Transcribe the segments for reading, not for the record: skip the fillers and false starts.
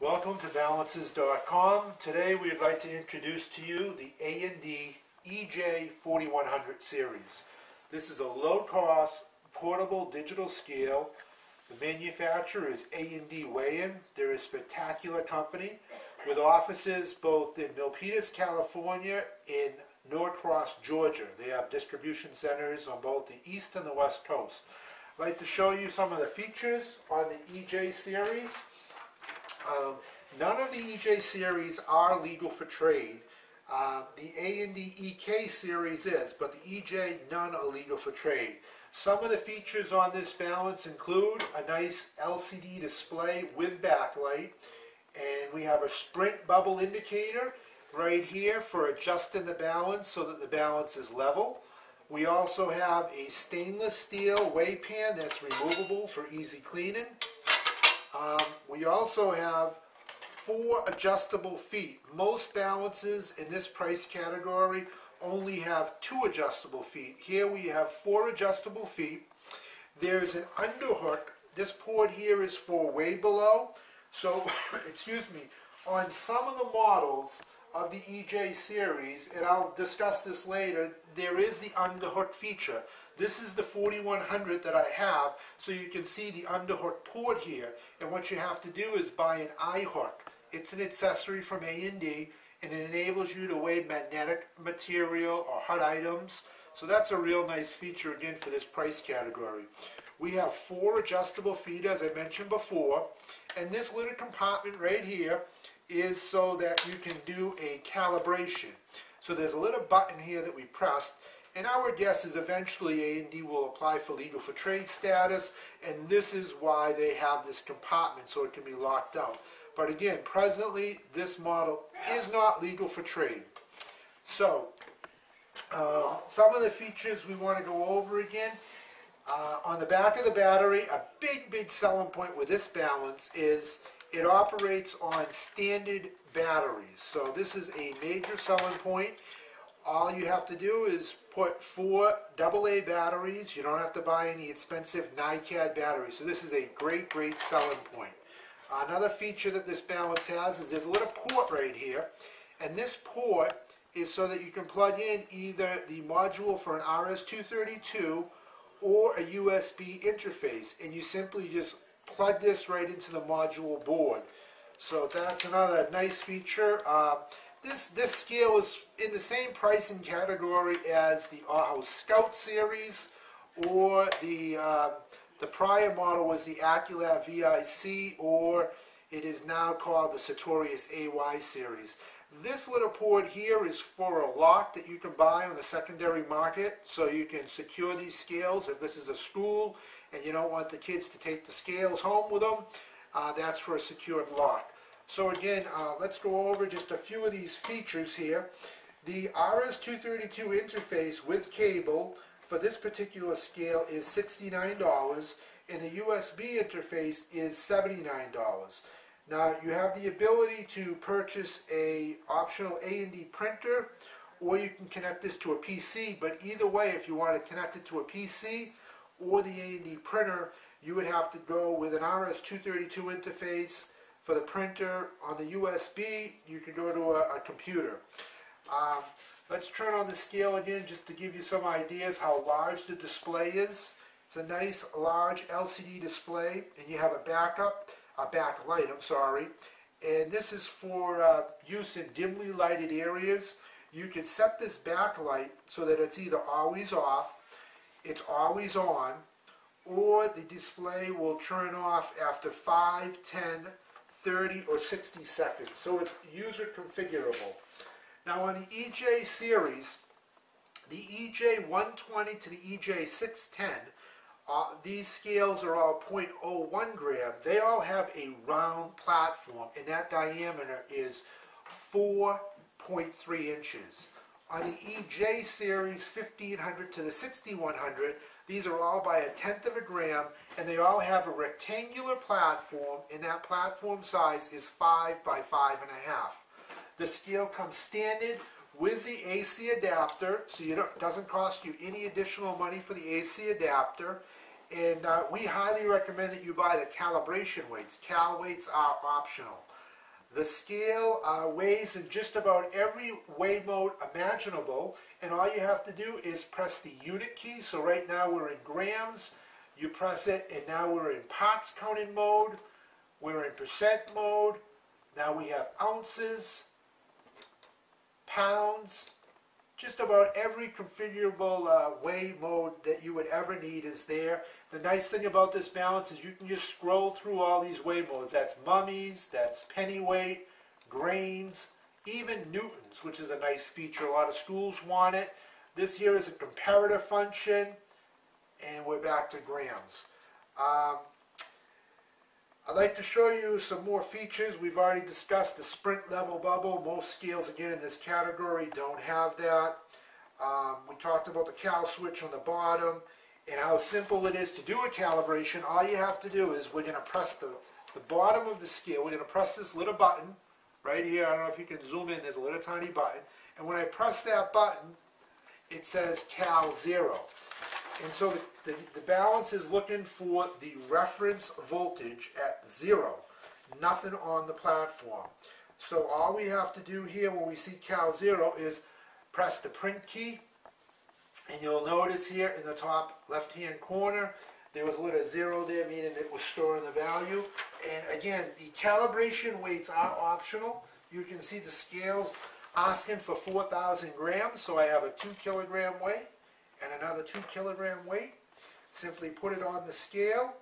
Welcome to balances.com. Today we'd like to introduce to you the A&D EJ4100 series. This is a low-cost portable digital scale. The manufacturer is A&D Weigh-In. They're a spectacular company with offices both in Milpitas, California and Norcross, Georgia. They have distribution centers on both the east and the west coast. I'd like to show you some of the features on the EJ series. None of the EJ series are legal for trade. The A&D EK series is, but the EJ, none are legal for trade. Some of the features on this balance include a nice LCD display with backlight, and we have a sprint bubble indicator right here for adjusting the balance so that the balance is level. We also have a stainless steel weigh pan that's removable for easy cleaning. We also have 4 adjustable feet. Most balances in this price category only have 2 adjustable feet. Here we have 4 adjustable feet. There's an underhook. This port here is for way below. So, excuse me, on some of the models of the EJ series, and I'll discuss this later, there is the underhook feature. This is the 4100 that I have, so you can see the underhook port here. And what you have to do is buy an eye hook. It's an accessory from A&D, and it enables you to weigh magnetic material or hot items. So that's a real nice feature, again, for this price category. We have 4 adjustable feet, as I mentioned before, and this little compartment right here is so that you can do a calibration. So there's a little button here that we press, and our guess is eventually A&D will apply for legal for trade status, and this is why they have this compartment so it can be locked out. But again, presently this model is not legal for trade. So some of the features we want to go over again. On the back of the battery, a big selling point with this balance is it operates on standard batteries. So this is a major selling point. All you have to do is put 4 AA batteries. You don't have to buy any expensive NiCad batteries. So this is a great selling point. Another feature that this balance has is there's a little port right here. And this port is so that you can plug in either the module for an RS-232 or a USB interface. And you simply just plug this right into the module board. So that's another nice feature. This scale is in the same pricing category as the Aho Scout series, or the prior model was the Aculab VIC, or it is now called the Sartorius AY series. This little port here is for a lock that you can buy on the secondary market, so you can secure these scales. If this is a school and you don't want the kids to take the scales home with them, that's for a secured lock. So again, let's go over just a few of these features here. The RS-232 interface with cable for this particular scale is $69, and the USB interface is $79. Now you have the ability to purchase a optional A&D printer, or you can connect this to a PC, but either way, if you want to connect it to a PC or the A&D printer, you would have to go with an RS-232 interface. For the printer, on the USB, you can go to a computer. Let's turn on the scale again just to give you some ideas how large the display is. It's a nice large LCD display, and you have a backlight, I'm sorry. And this is for use in dimly lighted areas. You can set this backlight so that it's either always off, it's always on, or the display will turn off after 5, 10, 30, or 60 seconds. So it's user configurable. Now on the EJ series, the EJ120 to the EJ610, these scales are all 0.01 gram. They all have a round platform, and that diameter is 4.3 inches. On the EJ series 1500 to the 6100, these are all by 1/10 of a gram, and they all have a rectangular platform, and that platform size is 5 by 5.5. The scale comes standard with the AC adapter, so it doesn't cost you any additional money for the AC adapter. And we highly recommend that you buy the calibration weights. Cal weights are optional. The scale weighs in just about every weigh mode imaginable, and all you have to do is press the unit key. So right now we're in grams. You press it, and now we're in parts counting mode. We're in percent mode. Now we have ounces, pounds. Just about every configurable weigh mode that you would ever need is there. The nice thing about this balance is you can just scroll through all these weigh modes. That's mummies, that's pennyweight, grains, even newtons, which is a nice feature. A lot of schools want it. This here is a comparative function, and we're back to grams. I'd like to show you some more features. We've already discussed the sprint level bubble. Most scales, again, in this category don't have that. We talked about the cal switch on the bottom and how simple it is to do a calibration. All you have to do is we're going to press the bottom of the scale. We're going to press this little button right here. I don't know if you can zoom in. There's a little tiny button. And when I press that button, it says cal 0. And so the balance is looking for the reference voltage at 0, nothing on the platform. So all we have to do here when we see cal 0 is press the print key, and you'll notice here in the top left hand corner there was a little 0 there, meaning it was storing the value. And again, the calibration weights are optional. You can see the scale asking for 4,000 grams, so I have a 2 kilogram weight and another 2 kilogram weight. Simply put it on the scale,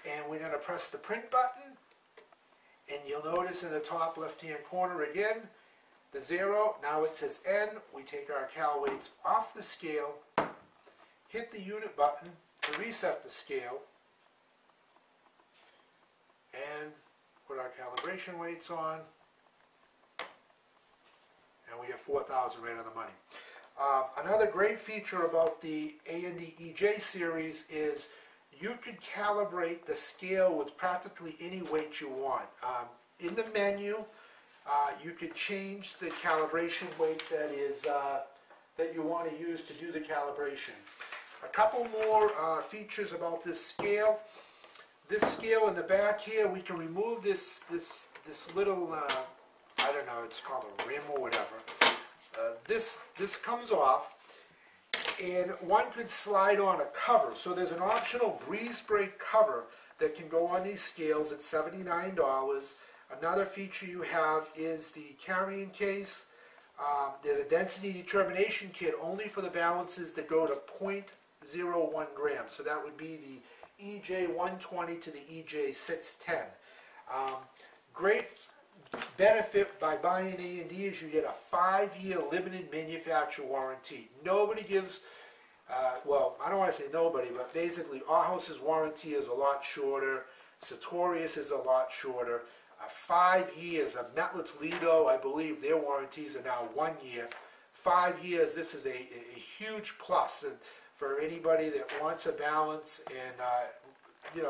and we're going to press the print button, and you'll notice in the top left hand corner again the 0. Now it says N. We take our cal weights off the scale, hit the unit button to reset the scale, and put our calibration weights on, and we have 4,000 right on the money. Another great feature about the A&D EJ series is you can calibrate the scale with practically any weight you want. In the menu, you could change the calibration weight that you want to use to do the calibration. A couple more features about this scale. This scale in the back here, we can remove this little, I don't know, it's called a rim or whatever. This comes off, and one could slide on a cover. So there's an optional breeze brake cover that can go on these scales at $79. Another feature you have is the carrying case. There's a density determination kit only for the balances that go to 0.01 grams. So that would be the EJ120 to the EJ610. Great benefit by buying A&D is you get a 5-year limited manufacturer warranty. Nobody gives, well, I don't want to say nobody, but basically Auhaus's warranty is a lot shorter. Sartorius is a lot shorter. 5 years. Metlitz Lido, I believe their warranties are now 1 year. 5 years, this is a huge plus and for anybody that wants a balance and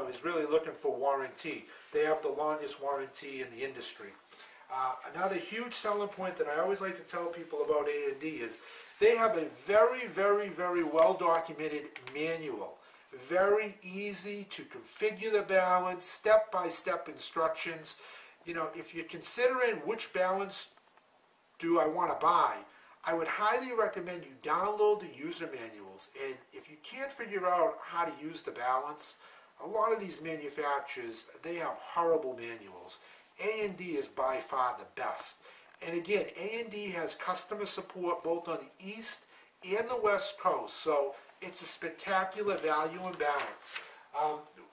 is really looking for warranty. They have the longest warranty in the industry. Another huge selling point that I always like to tell people about A&D is they have a very, very, very well documented manual. Very easy to configure the balance, step-by-step instructions. If you're considering which balance do I want to buy, I would highly recommend you download the user manuals. And if you can't figure out how to use the balance, a lot of these manufacturers, they have horrible manuals. A&D is by far the best. And again, A&D has customer support both on the East and the West Coast, so it's a spectacular value and balance.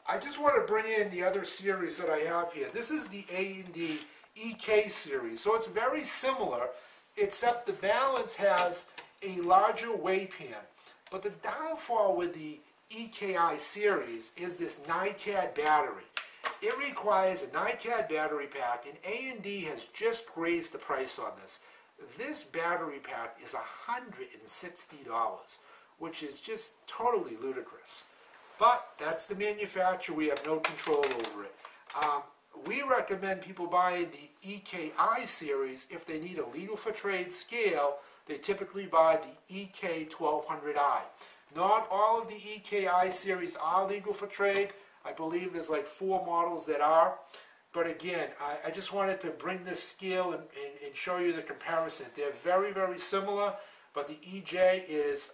I just want to bring in the other series that I have here. This is the A&D EK series, so it's very similar, except the balance has a larger weigh pan. But the downfall with the EKI series is this NiCad battery. It requires a NiCad battery pack, and A&D has just raised the price on this. This battery pack is $160, which is just totally ludicrous. But that's the manufacturer. We have no control over it. We recommend people buying the EKI series if they need a legal for trade scale. They typically buy the EK1200i. Not all of the EKI series are legal for trade. I believe there's like 4 models that are. But again, I just wanted to bring this scale and show you the comparison. They're very, very similar, but the EJ is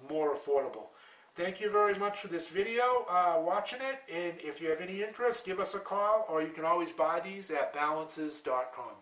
more affordable. Thank you very much for this video, watching it, and if you have any interest, give us a call, or you can always buy these at balances.com.